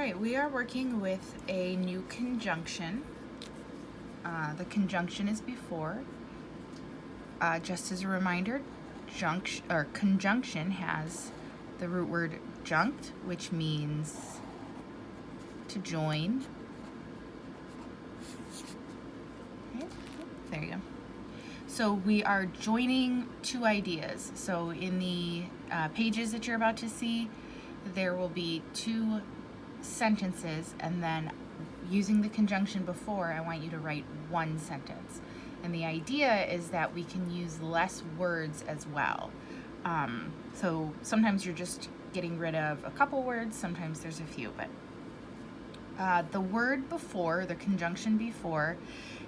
right, we are working with a new conjunction. The conjunction is before. Just as a reminder, conjunction has the root word junct, which means to join. Okay, there you go. So we are joining two ideas. So in the pages that you're about to see, there will be two sentences, and then using the conjunction before, I want you to write one sentence. And the idea is that we can use less words as well. So sometimes you're just getting rid of a couple words, sometimes there's a few, but the word before, the conjunction before,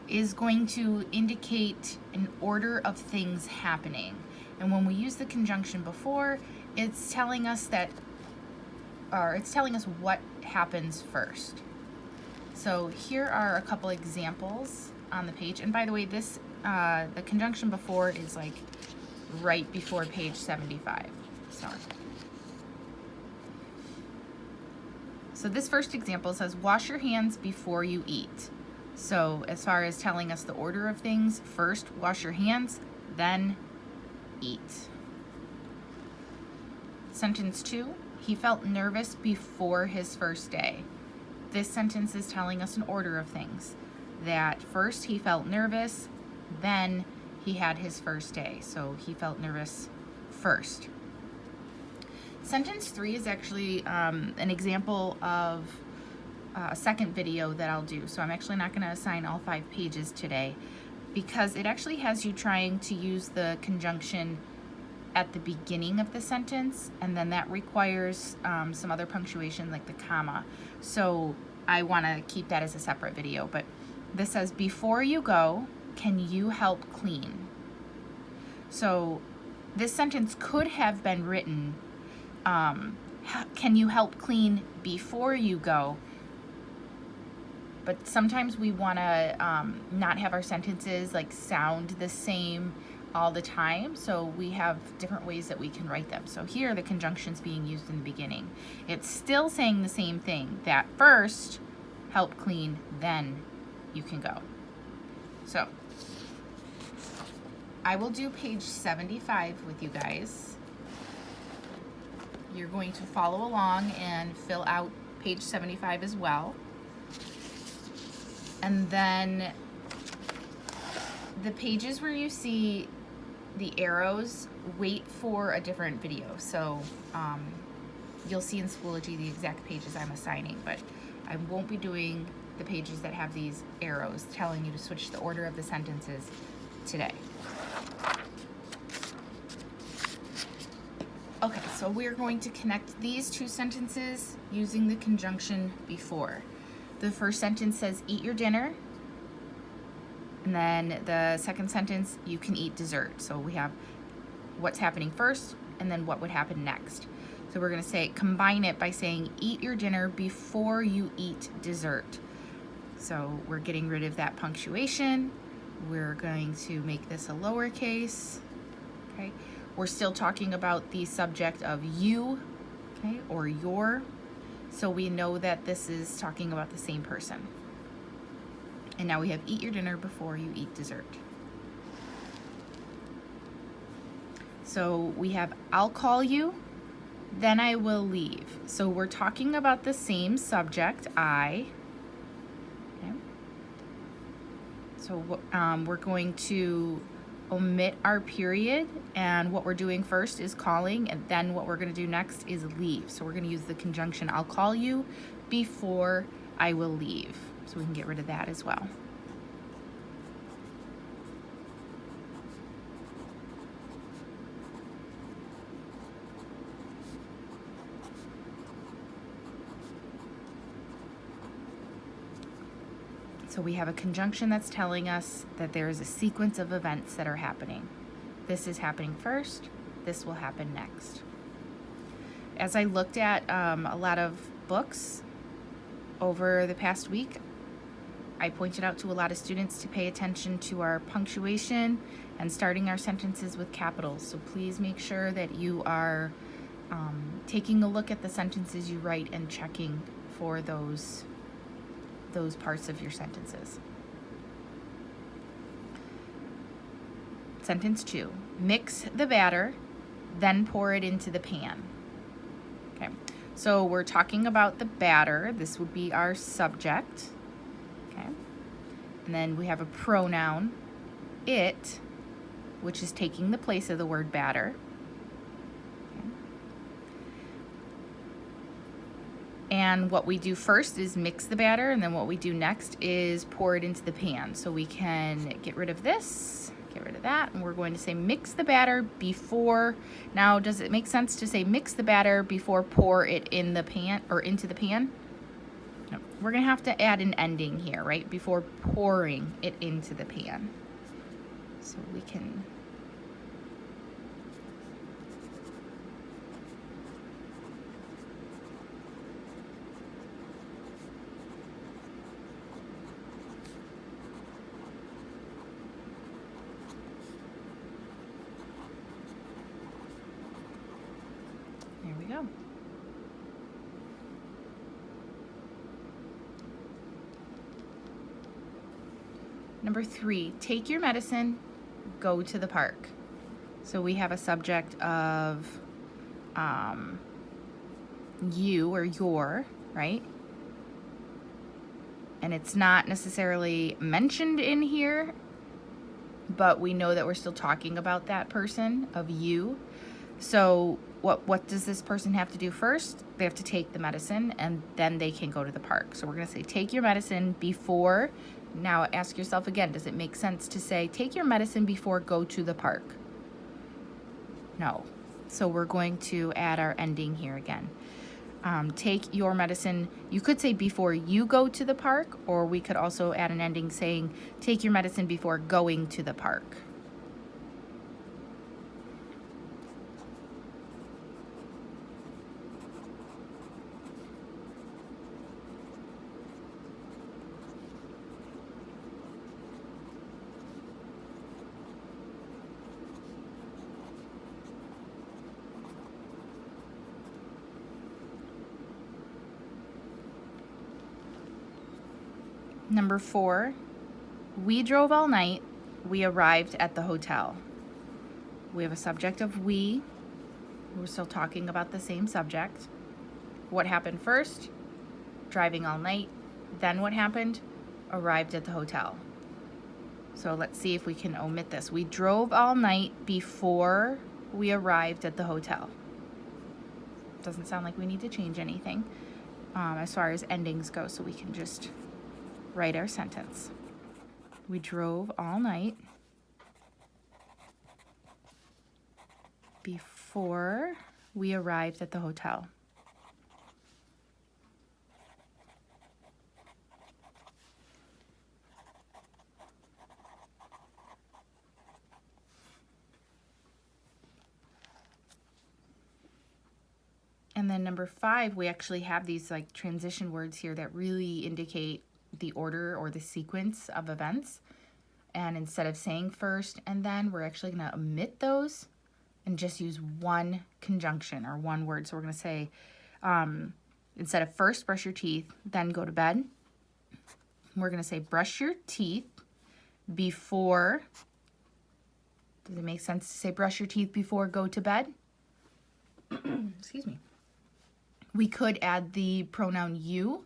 is going to indicate an order of things happening. And when we use the conjunction before, it's telling us what happens first. So here are a couple examples on the page. And by the way, this the conjunction before is like right before page 75. So this first example says, wash your hands before you eat. So as far as telling us the order of things, first wash your hands, then eat. Sentence 2, he felt nervous before his first day. This sentence is telling us an order of things. That first he felt nervous, then he had his first day. So he felt nervous first. Sentence 3 is actually an example of a second video that I'll do. So I'm actually not going to assign all 5 pages today because it actually has you trying to use the conjunction at the beginning of the sentence, and then that requires some other punctuation like the comma. So I want to keep that as a separate video, but this says, before you go, can you help clean? So this sentence could have been written, can you help clean before you go? But sometimes we want to not have our sentences like sound the same all the time, so we have different ways that we can write them. So here the conjunction's being used in the beginning. It's still saying the same thing, that first help clean, then you can go. So I will do page 75 with you guys. You're going to follow along and fill out page 75 as well. And then the pages where you see the arrows, wait for a different video. So you'll see in Schoology the exact pages I'm assigning, but I won't be doing the pages that have these arrows telling you to switch the order of the sentences today. Okay, so we're going to connect these two sentences using the conjunction before. The first sentence says, eat your dinner. And then the second sentence, you can eat dessert. So we have what's happening first and then what would happen next. So we're going to say, combine it by saying, eat your dinner before you eat dessert. So we're getting rid of that punctuation. We're going to make this a lowercase. Okay. We're still talking about the subject of you, okay, or your. So we know that this is talking about the same person. And now we have eat your dinner before you eat dessert. So we have I'll call you, then I will leave. So we're talking about the same subject, I. Okay. So we're going to omit our period, and what we're doing first is calling, and then what we're going to do next is leave. So we're going to use the conjunction I'll call you before I will leave. So we can get rid of that as well. So we have a conjunction that's telling us that there is a sequence of events that are happening. This is happening first, this will happen next. As I looked at a lot of books over the past week, I pointed out to a lot of students to pay attention to our punctuation and starting our sentences with capitals. So please make sure that you are taking a look at the sentences you write and checking for those parts of your sentences. Sentence 2, mix the batter, then pour it into the pan. Okay, so we're talking about the batter. This would be our subject. Okay, and then we have a pronoun, it, which is taking the place of the word batter. Okay. And what we do first is mix the batter, and then what we do next is pour it into the pan. So we can get rid of this, get rid of that, and we're going to say mix the batter before. Now, does it make sense to say mix the batter before pour it in the pan or into the pan? No. We're going to have to add an ending here, right? Before pouring it into the pan. So we can there we go. Number 3, take your medicine, go to the park. So we have a subject of you or your, right? And it's not necessarily mentioned in here, but we know that we're still talking about that person, of you. So what does this person have to do first? They have to take the medicine, and then they can go to the park. So we're going to say take your medicine before. Now ask yourself again, does it make sense to say take your medicine before go to the park? No. So we're going to add our ending here again. Take your medicine. You could say before you go to the park, or we could also add an ending saying take your medicine before going to the park. Number 4, we drove all night. We arrived at the hotel. We have a subject of we. We're still talking about the same subject. What happened first? Driving all night. Then what happened? Arrived at the hotel. So let's see if we can omit this. We drove all night before we arrived at the hotel. Doesn't sound like we need to change anything as far as endings go, so we can just write our sentence. We drove all night before we arrived at the hotel. And then number 5, we actually have these like transition words here that really indicate the order or the sequence of events. And instead of saying first and then, we're actually going to omit those and just use one conjunction or one word. So we're going to say, instead of first, brush your teeth, then go to bed, we're going to say brush your teeth before. Does it make sense to say brush your teeth before go to bed? Excuse me. We could add the pronoun you,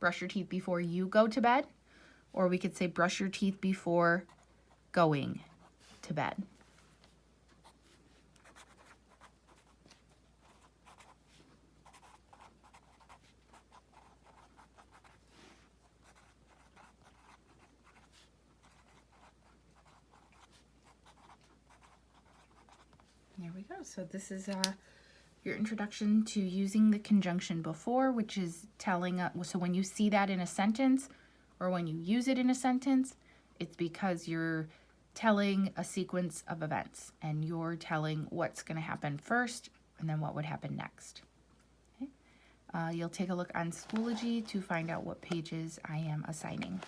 brush your teeth before you go to bed, or we could say brush your teeth before going to bed. There we go. So this is your introduction to using the conjunction before, which is telling so when you see that in a sentence or when you use it in a sentence, it's because you're telling a sequence of events and you're telling what's going to happen first and then what would happen next. Okay? You'll take a look on Schoology to find out what pages I am assigning.